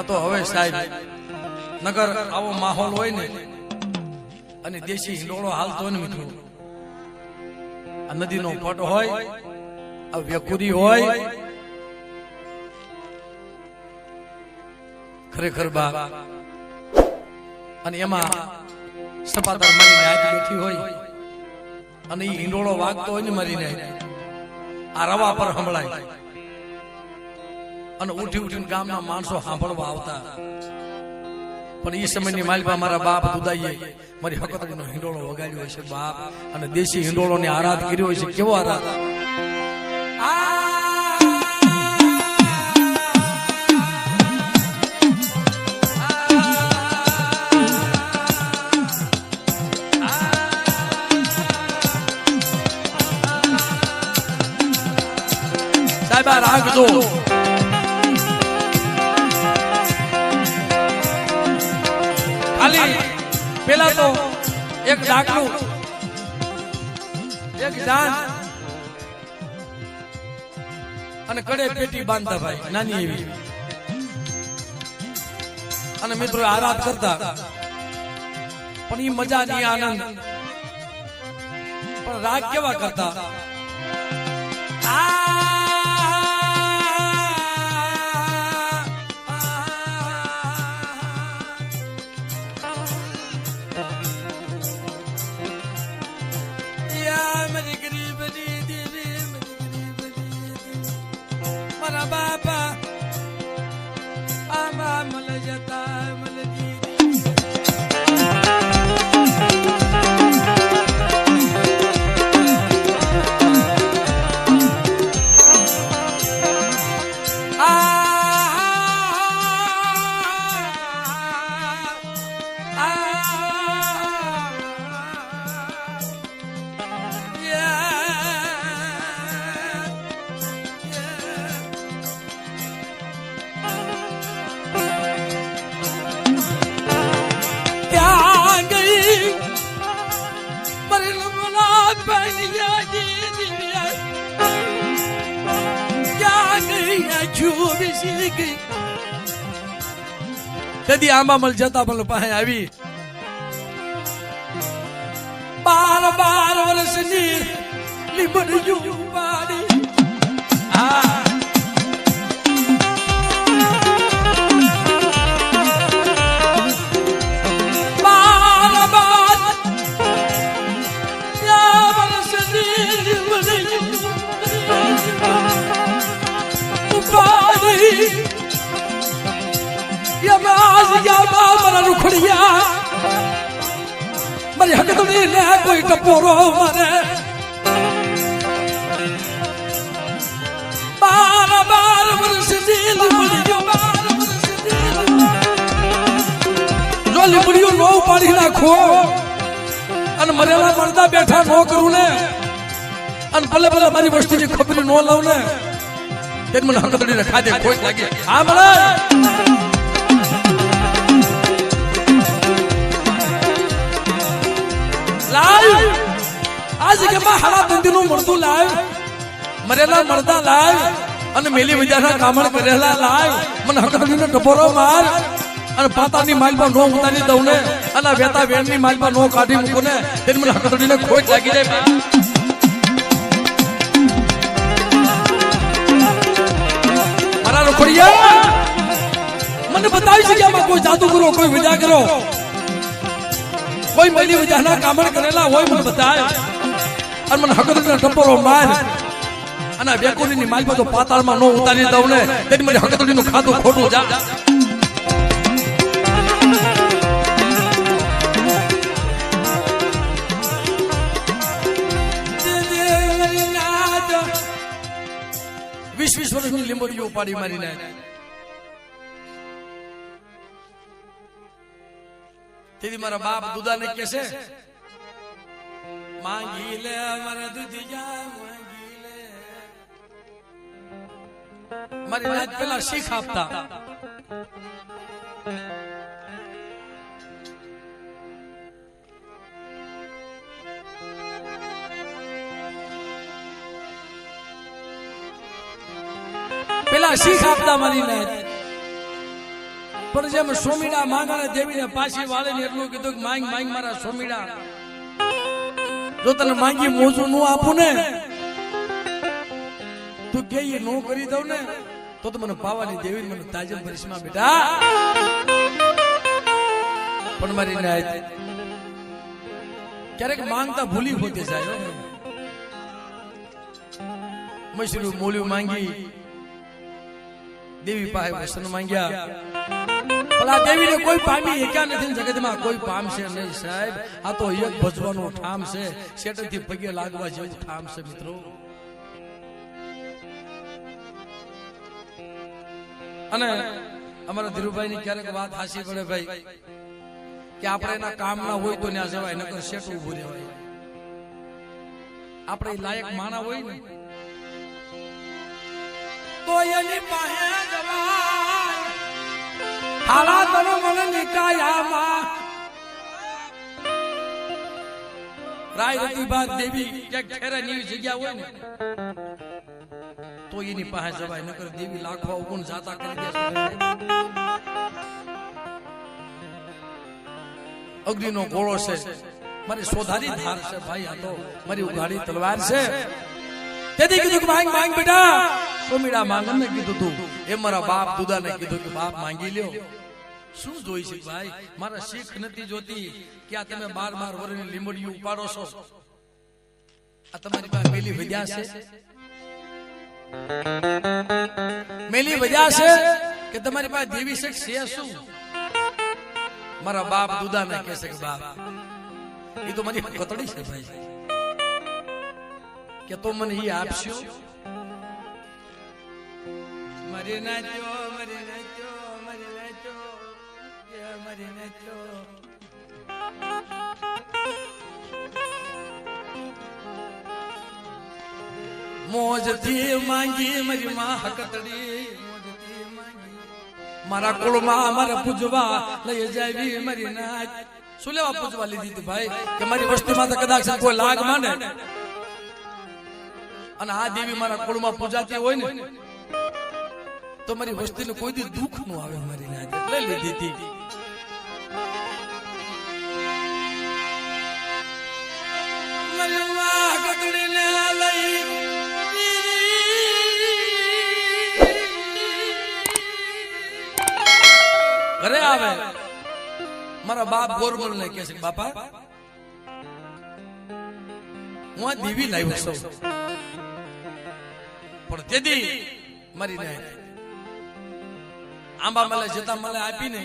આ તો હવે સાહેબ નગર આવો માહોલ હોય ને અને દેશી હિંડોળો હાલતો હોય ને મિત્રો, આ નદીનો પટ હોય, આ વેકુરી હોય, ખરેખર બા અને એમાં સપાતર મારીને આજ બેઠી હોય અને એ હિંડોળો વાગતો હોય ને મારીને આ રવા પર સંભળાય અને ઉઠી ઉઠીને ગામના માણસો સાંભળવા આવતા. પણ એ સમયની માલિકા મારા બાપ દુદાઈએ મારી હકતડીનો હિંડોળો વગાડ્યો છે બાપ, અને દેશી હિંડોળોને આરાધ કર્યો છે. કેવો આરાધ! સાહેબ આ રાગ જો ખાલી પેલા તો એક ડાકલું એક જાન અને કડે પેટી બાંધતા ભાઈ નાની એવી, અને મિત્રો આરાધ કરતા. પણ એ મજા ની આનંદ, પણ રાગ કેવા કરતા! બાપા આમાં મલ જતા મલ કદી આંબામલ જતા મલ પાસે આવી 12 વર્ષની લીમડીયું વાડી. મારી હકતડી ને કોઈ ટપોરો મને 12 વર્ષની જો લીમડીઓ નો ઉપાડી નાખો અને મરેલા મરદા બેઠા નો કરું ને, અને ભલે ભલે મારી વસ્તુની ખબર નો લઉં ને, તે મને હકતડીને ખાધે ખોટ લાગે. હા મળે લાવ આ જગ્યામાં હારા ધંધીનું મળતું લાવ, મરેલા મરદા લાવ, અને મેલી વિદ્યાના કામણ કરેલા લાવ. મને હકતડીનો ટપોરો માર અને પાતાની માલમાં નો ઉતારી દઉં ને, અને વેતા વેણની માલમાં નો કાઢી મૂકું ને, તેને મને હકતડીને ખોટ લાગી જાય. મારા રખોડિયા મને બતાવી છે કે આમાં કોઈ જાદુ કરો, કોઈ વિદ્યા કરો, કોઈ મેલી વિદ્યાના કામણ કરેલા હોય મને બતાય, અને મને હકતડીનો ટપોરો માર અને બેકોની માલમાં તો પાતાળમાં નો ઉતારી દઉં ને, તેથી મને હકતડીનું ખાતું ખોટું જા. વીસ વર્ષની લીંબડીઓ ઉપાડી મારીને તેથી મારા બાપ દુદાને કહે છે, માંગી લે મારા દુધિયા માંગી લે. મારી રાત પેલા શીખ આપતા. પેલા શીખ આપતા મારીને પણ જેમ સોમીડા માંગાને દેવીને પાછી વાળીને એટલું કીધું કે માંગ માંગ મારા સોમીડા, જો તને માંગી મોજું ન આપું ને, તું કે એ નો કરી દઉં ને, તો મને પાવાની દેવી મને તાજમ ભરીશમાં બેટા. પણ મારી નાય ક્યારેક માંગતા ભૂલી હોતી જાય. મશરૂ મોલ્યું માંગી, દેવી પાસે વસન માંગ્યા, ભલા દેવીને કોઈ પામી એક્યા નથી જગતમાં, કોઈ પામશે નહીં સાહેબ. આ તો એક ભજવાનો ઠામ છે, શેટરથી પગે લાગવા જેવું ઠામ છે મિત્રો. અને અમારા ધીરુભાઈ ની ક્યારેક વાત હાસી પડે ભાઈ, કે આપણે એના કામ ના હોય તો ત્યાં જવાય, નકર શેઠ ઉભું રહેવાય. આપણે લાયક માણા હોય ને તો એની પાસે જવાય. હાલા તનો મને નિકાયામાં રાય રતી બાદ દેવી ક્યાંક ખેરા ની જગ્યા હોય ને તો એની પાસે જવાય, નકર દેવી લાખવા ઉગુણ જાતા કરી દે. અગ્નિનો ગોળો છે, મારી સોધારી ધાર છે ભાઈ, આ તો મારી ઉઘાડી તલવાર છે. તેથી કીધું કે માંગ માંગ બેટા. સોમીડા માંગને કીધું તું, એ મારા બાપ દુદાને કીધું કે બાપ માંગી લ્યો. શું જોઈ છે ભાઈ, મારા શીખ નથી જોતી કે આ તમે 12 વર્ષની લીંબડીયું ઉપાડો છો. આ તમારી પાસે મેલી વધ્યા છે, મેલી વધ્યા છે કે તમારી પાસે દેવી છે શું? મારા બાપ દુદાને કહે છે કે બાપ એ તો મારી કતડી છે ભાઈ, કે તો મને એ આપશો. મરી નાચ્યો, મરી નાચ્યો, મરી નાચ્યો, મરી નાચ્યો. મોજથી માંગી મારી માં હકતડી, મોજથી માંગી મારા કુળમાં મારા પૂજવા લઈ જાવી મારી નાચ. શું લેવા પૂજવા લીધી હતી ભાઈ, કે મારી વસ્તીમાં તો કદાચ કોઈ લાગ માને, અને આ દેવી મારા કુળમાં પૂજાતી હોય ને તો મારી વસ્તીને કોઈ દી દુઃખ નું આવે. મારી નાચ લઈ લીધી હતી. ઘરે આવે મારા બાપ ગોરમલ ને કહે છે બાપા હું આ દેવી લાવ્યો છું, પણ તેથી મારી નાય આંબા મળે જતા મળે આપીને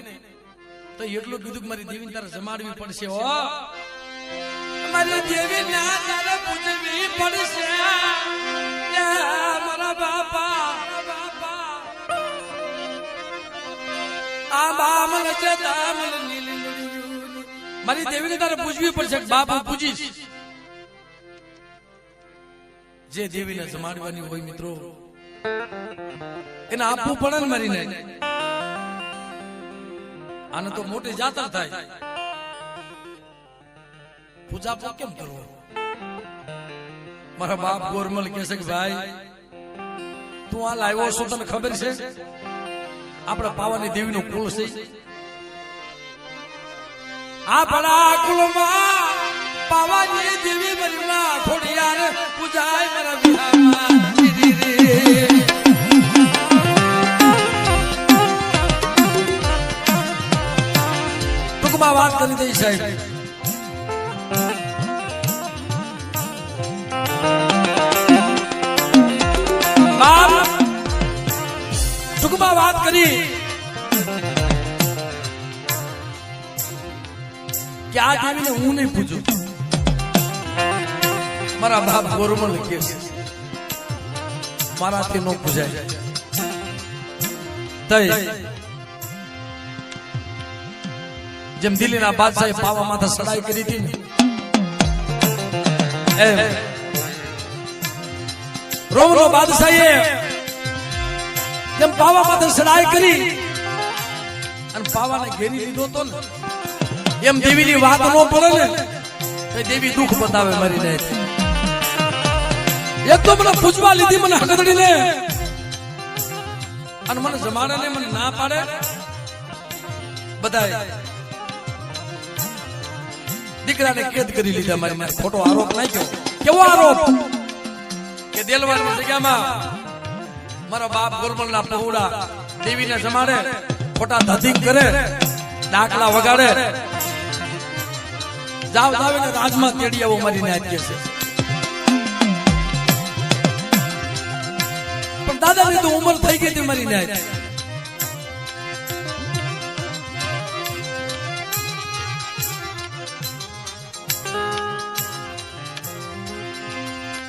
તો એટલું કીધું કે મારી દેવીને તારે જમાડવી પડશે. હો મારી દેવીને તારે પૂજવી પડશે મારા બાપા. મારી દેવીને તારે પૂજવી પડશે. બાપ પૂજીશ. જે દેવીને જમાડવાની હોય મિત્રો એને આપવું પડે ને મારીને. આને તો મોટી જાતર થાય, પૂજા કેમ કરવો? મારા બાપ ગોરમલ કહે છે કે ભાઈ તું આ લાવ્યો છો તને ખબર છે આપણે પાવાની દેવી નું કુળ છે. આપણા કુળમાં પાવાની દેવી બનના ખોડિયાર પૂજાય મારા વિહારમાં. ટૂંકમાં વાત કરી દઈ સાહેબ. ટૂંકમાં વાત કરી કે આ દેવીને હું નહીં પૂછું. મારા બાપ ગોરમલ કે મારાથી નો પૂજાય. જેમ દિલ્હીના બાદશાહે પાવા માથે સડાઈ કરી હતી ને એમ રોમનો બાદશાહે જેમ પાવા માથે સડાઈ કરી અને પાવાને ઘેરી લીધો તો ને એમ દેવીની વાત નો પડે ને તો દેવી દુઃખ બતાવે મારી ને. એક તો મને પૂજવા લીધી મને હકદડીને અને મને જમાડે ને મને ના પાડે બધા દીકરાને કેદ કરી લીધા. મારી ખોટો આરોપ નાખ્યો. કેવો આરોપ કે દેલવાની જગ્યામાં મારા બાપ ગોરમલના પહોળા દેવીને જમાડે, ખોટા ધતિંગ કરે, ડાકલા વગાડે, જાવ જાવીને રાજમાં તેડી આવો મારી નાત કે છે. પણ દાદાની તો ઉંમર થઈ ગઈ હતી મારી નાત.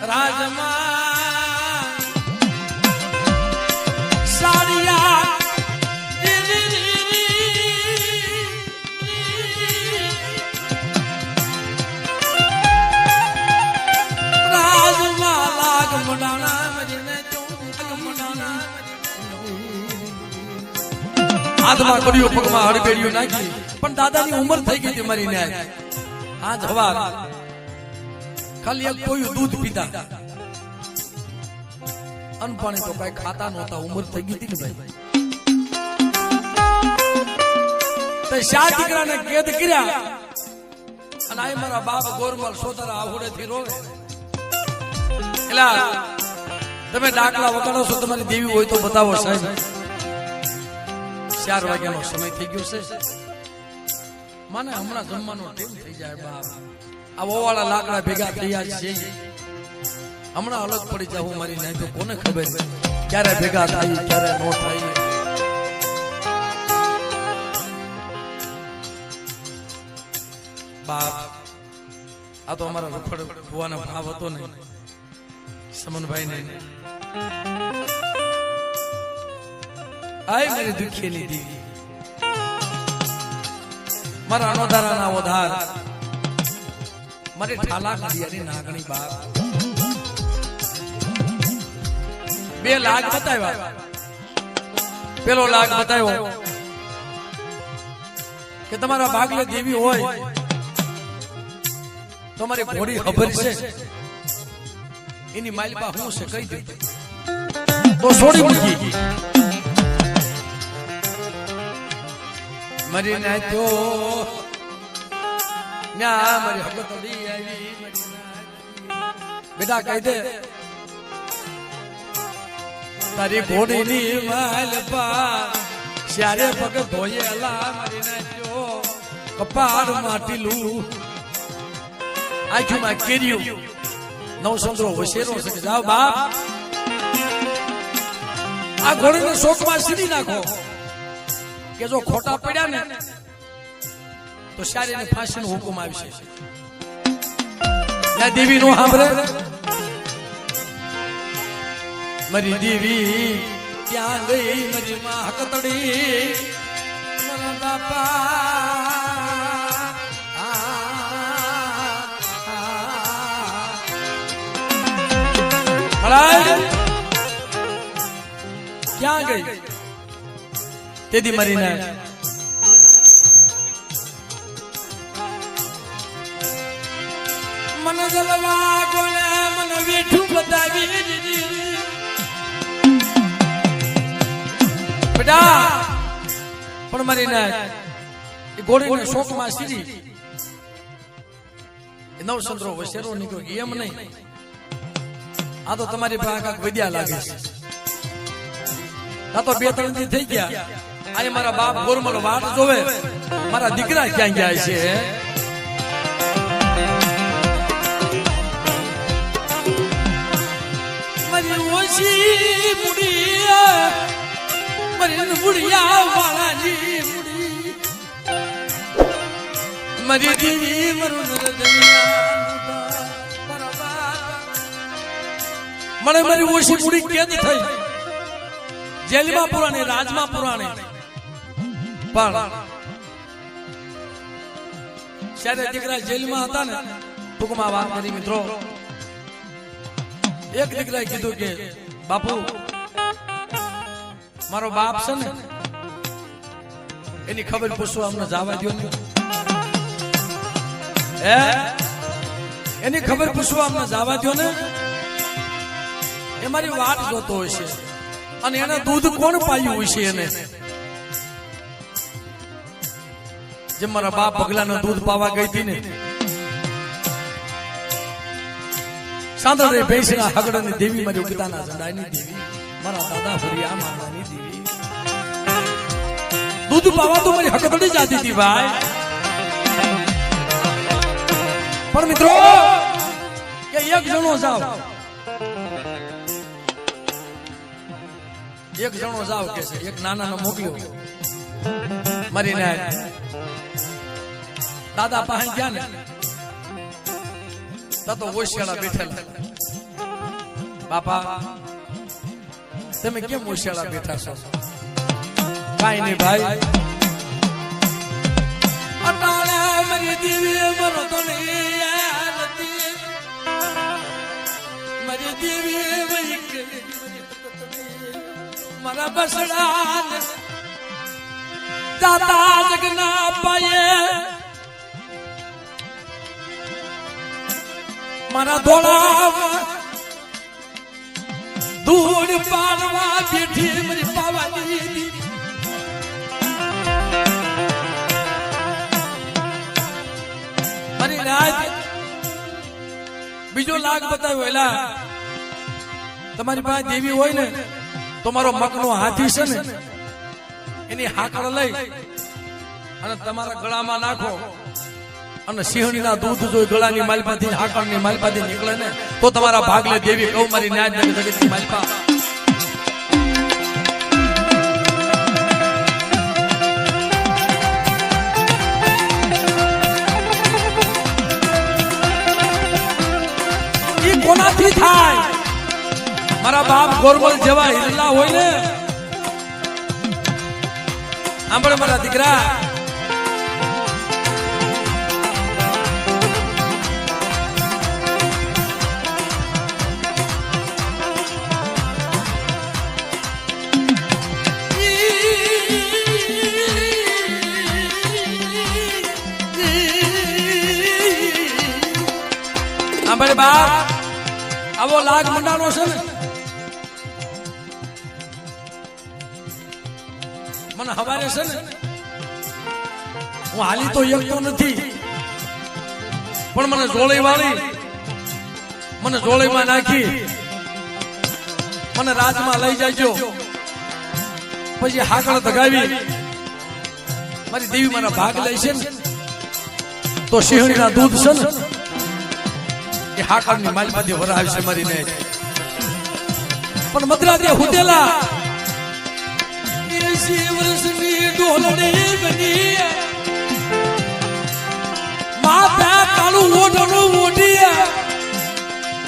રાજમાં સાડિયા રાજમાં લાગ મડાણા મરીને હાથમાં કર્યું, પગમાં હડબેડિયું નાખી. પણ દાદાની ઉંમર થઈ ગઈ હતી મારી ન્યાય. આ જવાબ ખાલી એક કોઈ દૂધ પીતા, અનપાણી તો કઈ ખાતા નહોતા. ઉંમર થઈ ગઈ હતી ને ભાઈ. તો શા દીકરાને કેદ કર્યા અને આ મારા બાપ ગોરમલ સોતરા આહુડે થી રોવે. એલા તમે ડાકલા વગાડો છો, તમારી દેવી હોય તો બતાવો સાહેબ. 4 વાગ્યાનો સમય થઈ ગયો છે. મને હમણાં જમવાનો ટાઈમ થઈ જાય બાપ. આ ઓવાળા લાકડા ભેગા થયા છે, હમણાં અલગ પડી જાવ મારી નાય તો કોને ખબર ક્યારે ભેગા થાય ક્યારે નો થાય. બાપ આ તો અમારા રખડ ભુવાનો ભાવ હતો ને સમનભાઈ ને. આય મારી દુખીની દીવી, મારા અનોધારાના ઓધાર, મારી ઠાલા કાઢિયાની નાગણી બાપ. 2 લાખ બતાવ્યા. પેલો લાખ બતાવ્યો કે તમારા ભાગલે દેવી હોય તમારી ઘોડી ખબર છે, એની માલપા હું છે કહી દે તો છોડી મૂકી. મરી ના તો મારી હકતડી આવી. બેટા કહી દે તારી ઘોડીની માલપા શ્યારે પગ ધોયેલા મારી નાખ્યો, કપાળ માટીલું આંખમાં કેર્યું, નવસંદ્રો વસેરો છે. જાઓ બાપ આ ઘોડીને શોકમાં સીધી નાખો કે જો ખોટા પડ્યા ને તો શારીને ફાંસીનો હુકમ આવશે. દેવી નો સાંભળે. મારી દેવી ક્યાં ગઈ મારી માં હકતડી મારા બાપા ક્યાં ગઈ તેદી મારી ના મને જલવા ગોલે મને વેઠું બતાવી દીધી. બેટા પણ મારી ના એ ઘોડીને શોકમાં સીધી નવસંદ્રો વસેરો નીકળ્યો એમ નહીં. આ તો તમારી પાસે કાંક વિદ્યા લાગે છે. આ તો 2-3 દી થઈ ગયા. આ મારા બાપ ગોરમલ વાટ જોવે મારા દીકરા ક્યાં ગયા છે. મારી ઓછી મુડિયા મારી મુડિયા વાળાની મુડી મારી દેવી મરું મને મારી ઓછી મુડી કેદ થઈ જેલમાં પુરાણી રાજમાં પુરાણી. પણ જ્યારે દીકરા જેલમાં હતા ને ટૂંકમાં વાત કરી મિત્રો, એક દીકરાએ કીધું કે બાપુ મારો બાપ છે ને એની ખબર પૂછવા અમને જવા દો ને. એની ખબર પૂછવા અમને જવા દો ને. એ મારી વાત જોતો હોય છે અને એને દૂધ કોણ પાયું હોય છે એને. જેમ મારા બાપ પગલાનું દૂધ પાવા ગઈ હતી ને સાંદળે ભેંસના હગડાની દેવી મારી ઉગતાના ઝંડાની દેવી મારા દાદા ફરિયા માતાની દેવી દૂધ પાવા તો મારી હકતડી જાતી હતી ભાઈ પણ મિત્રો કે એક જણો જાવ કે છે એક નાનાનો મોકલ્યો મારી ને દાદા પાસે ગયા ને તો ઓશિયાળા બેઠેલા બાપા તમે કેમ ઓશિયાળા બેઠા છો કાઈ નહીં ભાઈ અટાણે મારી દેવી મરો તો નથી મારી દેવી વહી ગઈ મારા બસડા દાદા જગના પાયે મારા ધોળા ધૂળ પાડવા બેઠી મારી પાવાની મારી રાત બીજો લાગ બતાવ્યો એલા તમારી પાસે દેવી હોય ને તો મારો મકનો હાથી છે ને એની હાકડ લઈ અને તમારા ગળામાં નાખો અને સિંહણીના દૂધ જો ગળાની માલપાથી હાકડની માલપાથી નીકળે ને તો તમારા ભાગલે દેવી કૌમારી ન્યાય જગતની માલપા ઈ કોનાથી થાય મારા બાપ ગોરમલ જેવા હિરલા હોય ને આંબળે મારા દીકરા આંબળે બાપ આવો લાગ મંડાનો છે ને મને હવારે છે ને હું હાલી તો એકતો નથી પણ મને જોળી વાળી મને જોળીમાં નાખી મને રાજમાં લઈ જાયજો પછી હાકળ ધગાવી મારી દેવી મારા ભાગ લઈ છે ને તો સિંહણીના દૂધ છે ને એ હાકળની માલમાંથી વરાવી છે મારી ને પણ મદ્રા દે હુદેલા વર્ષની ડોલડી બની માતા કાળું ઓઢણું ઓઢી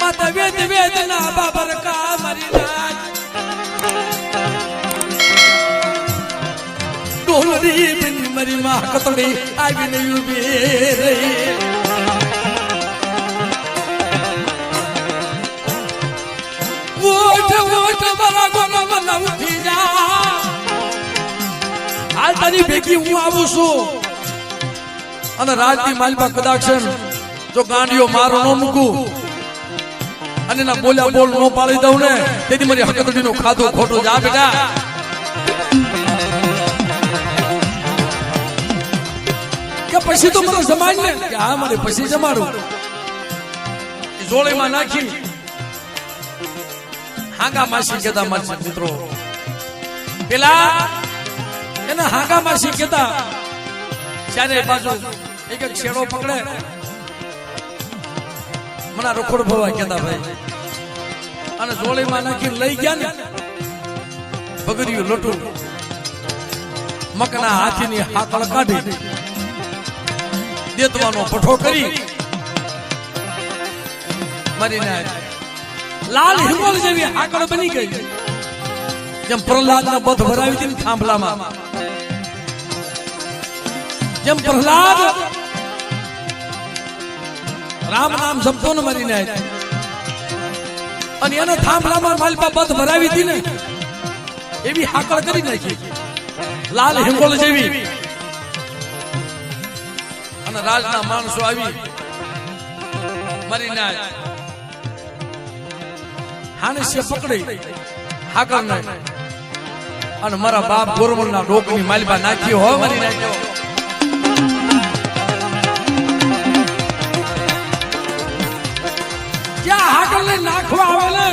માતા વેદ વેદના બાબર કા મારી રાજ ડોલડી બની મારી માં કતડી આવીને ઉભી રહી ઓઠ ઓઠ મારા ગોના મના ઉઠી જા હાલ તારી ભેગી હું આવું છું અને રાજની માલપા કદાચ જો ગાંડીઓ મારો ન મૂકું અને ના બોલ્યા બોલ ન પાડી દઉં ને તેથી મારી હકતડી નું ખાધું ખોટું જા બેટા કે પછી તો મને જમાડ ને કે હા મારે પછી જમાડું જોળીમાં નાખી હાંગા માસી કેતા માસી મિત્રો પેલા એના હાંગા માસી કેતા ચારે બાજુ એક એક શેડો પકડે મના રખોડ ભવા કેતા ભાઈ અને જોળીમાં નાખી લઈ ગયા ને બગડ્યું લોટું મકના હાથીની હાકળ કાઢી દેતવાનો પઠો કરી મારીને લાલ હિંગોળ જેવી હાકળ બની ગઈ જેમ પ્રહલાદના બધ ભરાવી હતી થાંભલામાં જેમ પ્રહલાદ રામ નામ જપતો ને મારીને અને એના થાંભલામાં માલપા બધ ભરાવી હતી ને એવી હાકળ કરી નાખી લાલ હિંગોળ જેવી અને રાજના માણસો આવી મારીને હાનસ્ય પકડી હાકળ ને અને મારા બાપ ગોરમલ ના ડોકની માલપા નાખ્યો હો મારી નાખ્યો જ્યાં હાકલ ને નાખવા આવે ને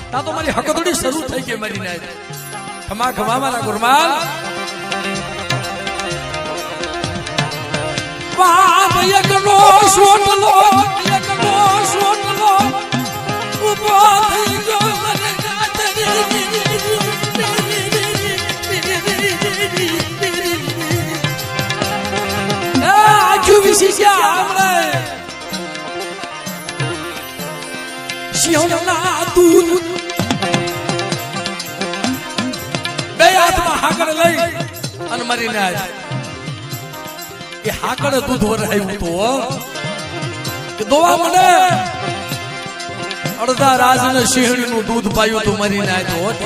ત્યાં તો મારી હકદડી શરૂ થઈ ગઈ મારી નાય ખમા ખમા મારા ગુરમાલ વાહ એકનો શોટલો ઉભો થઈ ગયો મને આજુ વિશિષ્યા આપણે શિહોના દૂધ બે હાથમાં હાકડ લઈ અને મરીને આજ એ હાકડ દૂધ વરાયું તો કે દોવા મને અડધા રાજને સિંહણીનું દૂધ પાયું તો મરીને આજ હોત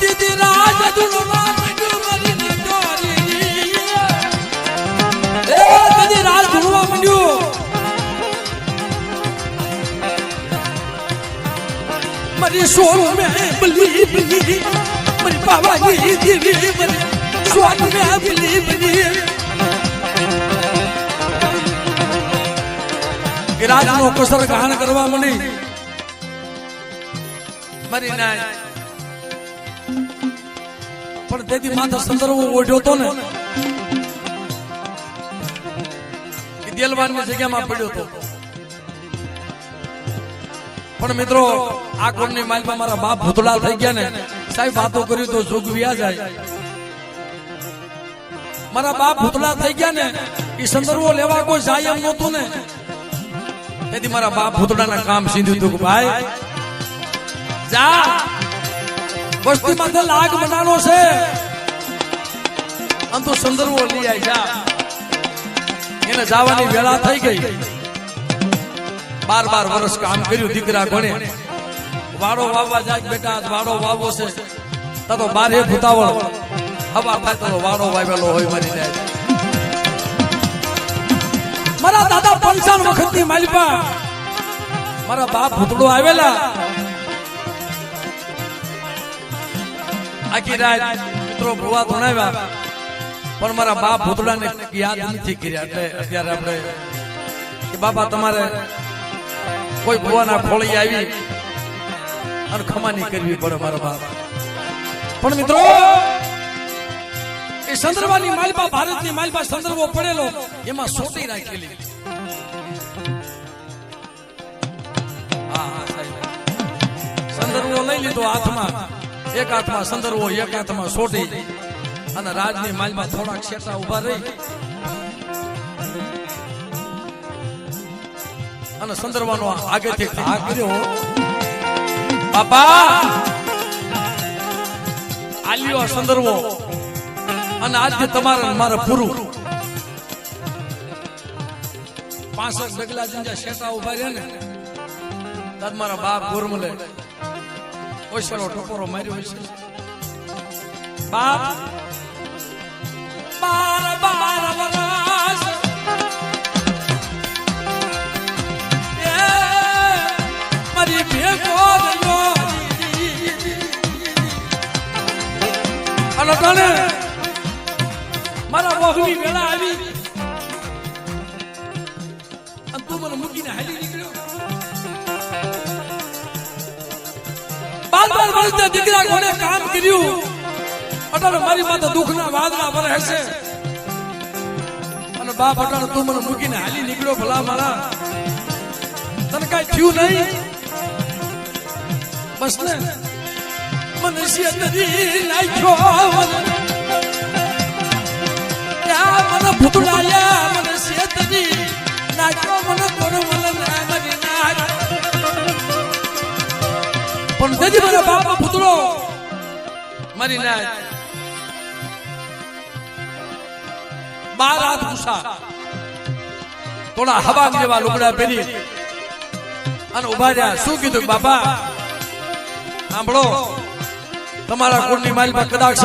દીદી રાજ દુલવા मरी सोन में बली बली मरी बाबा जी देवी मरी सोन में बली बली राज नो कसर गहन करवा मनी मरी ना पण देदी माथा संदर्भ ओढ्यो तो ने दिलवान ની જગ્યામાં પડ્યો તો પણ મિત્રો આ કોણની માલમાં મારા બાપ ભૂતળા થઈ ગયા ને સાહેબ વાતો કરી તો જોગવ્યા જાય મારા બાપ ભૂતળા થઈ ગયા ને એ સંદર્ભો લેવા કોઈ જાય એમ નહોતું ને તેથી મારા બાપ ભૂતળાના કામ સીધું તું ભાઈ જા વસ્તી માથે લાગ બનાનો છે આમ તો સંદર્ભો લઈ આય જા એને જવાની વેળા થઈ ગઈ 12 વર્ષ કામ કર્યું દીકરા કોણે વાડો વાવવા જાય બેટા વાડો વાવો છે તો બારે ભૂતાવળ હવા થાય તો વાડો વાવેલો હોય મારી જાય મારા દાદા 55 વખતની માલિપા મારા બાપ ભૂતડો આવેલા આખી રાત મિત્રો ભુવા ધણાવ્યા પણ મારા બાપ ભૂતડાને યાદ નથી કર્યા એટલે અત્યારે આપણે કે બાપા તમારે કોઈ ભુવાના ખોળી આવી અને ખમાની કરવી પડે મારા બાપ પણ મિત્રો એ સંદર્ભની માલપા ભારતની માલપા સંદર્ભો પડેલો એમાં સોટી રાખેલી સંદર્ભો લઈ લીધો હાથમાં એક હાથમાં સંદર્ભો એક હાથમાં સોટી અને રાજની માલમાં થોડાક શેટા ઉભા રહી અને સંદર્ભનો આગેથી ઘા કર્યો બાપા આલ્યો સંદર્ભો અને આજે તમારે મારે પૂરું 65 ડગલા જીંજા શેટા ઉભા રહ્યા ને તાર મારા બાપ ગુરમલે ઓછેલો ટકોરો માર્યો છે બાપ 12 વર્ષ મારી ભેગો અને તને મારા વહુની વેળા આવી અને તું મને મૂકીને હાલી નીકળ્યો 12 વર્ષના દીકરા કોને કામ કર્યું અટાણે મારી માથે દુઃખના વાદળા ભરે હશે અને બાપ અટાણે તું મને મૂકીને હાલી નીકળ્યો ભલા મારા તને કઈ થયું નહીં બસ ને મને શેતરી નાખ્યો મને ભૂતડાયા મને શેતરી નાખ્યો મને કોરમલ નામરી નાખ પણ દેજી મારા બાપા ભૂતડો મારી નાખ 12 હાથ ગુસા થોડા હવા જેવા લુગડા પહેરી અને ઉભા રહ્યા શું કીધું બાપા સાંભળો તમારા કુળની માલમાં કદાચ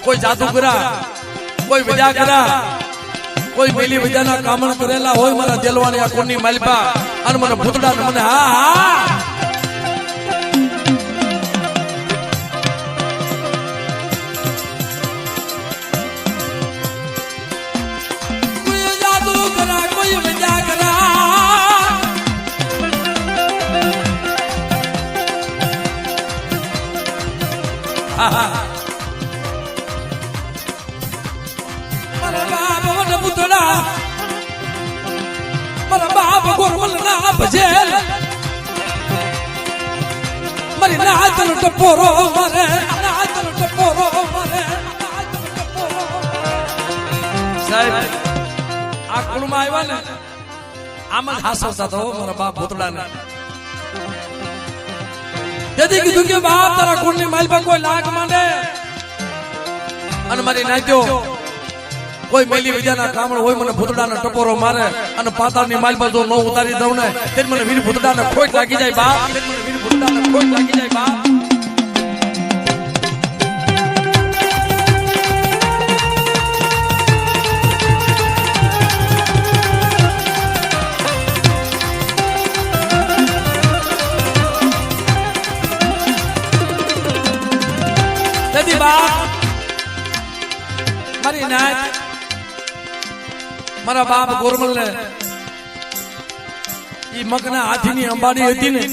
કોઈ જાદુગરા કોઈ વિદ્યાગરા કોઈ મેલી વિદ્યાના કામણ કરેલા હોય મારા દિલવાની આ કુળની માલપા અને મને ભૂતડા મને હા હા ના ભજેલ મારી નાચનો ટપોરો મારે નાચનો ટપોરો મારે સાહેબ આ કુળમાં આવ્યા ને આમ જ હાસવતા તો મારા બાપ ભૂતડાને તેથી કીધું કે બાપ તારા કુળની માલ પર કોઈ લાગ માંડે અને મારી નાચ્યો કોઈ મેલી વિદ્યાના કામણ હોય મને ભૂતડાને ટપોરો મારે અને પાતાળની માલ પર જો ન ઉતારી દઉં ને તે મને વીર ભૂતડાને ખોટ લાગી જાય બાપ મને વીર ભૂતડાને ખોટ લાગી જાય બાપ તેથી બાપ મારી નાચ મારા બાપ ગોરમલ ને ઈ મગના હાથીની અંબાડી હતી ને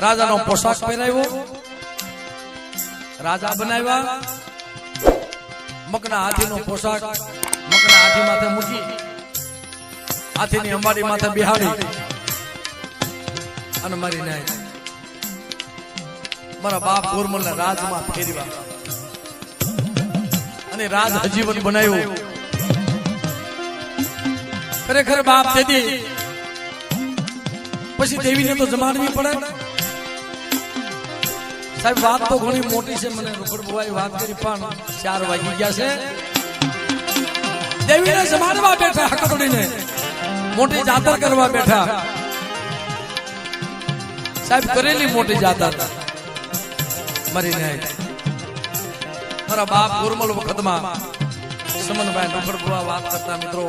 રાજાનો પોશાક પહેરાવ્યો રાજા બનાવ્યા મગના હાથીનો પોશાક મગના હાથી માથે મૂકી હાથીની અંબાડી માથે બિહાડી અને મારી નાય મારા બાપ ગોરમલ ને રાજમાં ફેરવ્યા અને રાજ હજીવન બનાવ્યું ખરેખર બાપ દેદી પછી દેવીને તો જમાડવી પડે સાહેબ વાત તો ઘણી મોટી છે મને રૂપડભાઈ વાત કરી પણ 4 વાગી ગયા છે દેવીને જમાડવા બેઠા હકતડીને મોટી જાતર કરવા બેઠા સાહેબ કરેલી મોટી જાતર મારી ન્યાય મારા બાપ ગુરમલ વખતમાં સમનભાઈ રૂપડભુવા વાત કરતા મિત્રો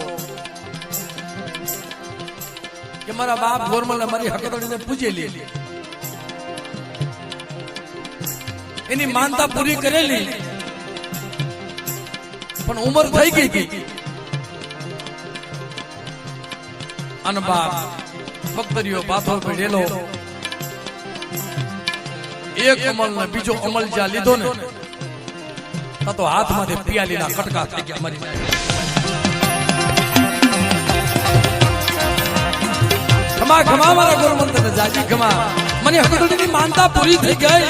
કે મારા બાપ ગોરમલ મારી હકતડીને પૂજેલી એની માનતા પૂરી કરેલી પણ ઉંમર થઈ ગઈ હતી અને બાપ બકતરીઓ પાથો ભેડેલો એક અમલ ને બીજો અમલ જ્યાં લીધો ને તો હાથમાંથી પિયાલીના કટકા થઈ ગયા મારી ખમા ખમા મારા ગુરુમંત્ર ને જાજી ખમા મને હકતડીની માનતા પૂરી થઈ ગઈ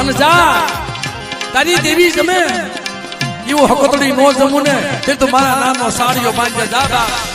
અને જા તારી દેવી જમે એવું હકતડી નો જમું ને તે તો મારા નામનો સાડીઓ બાંધ્યા જા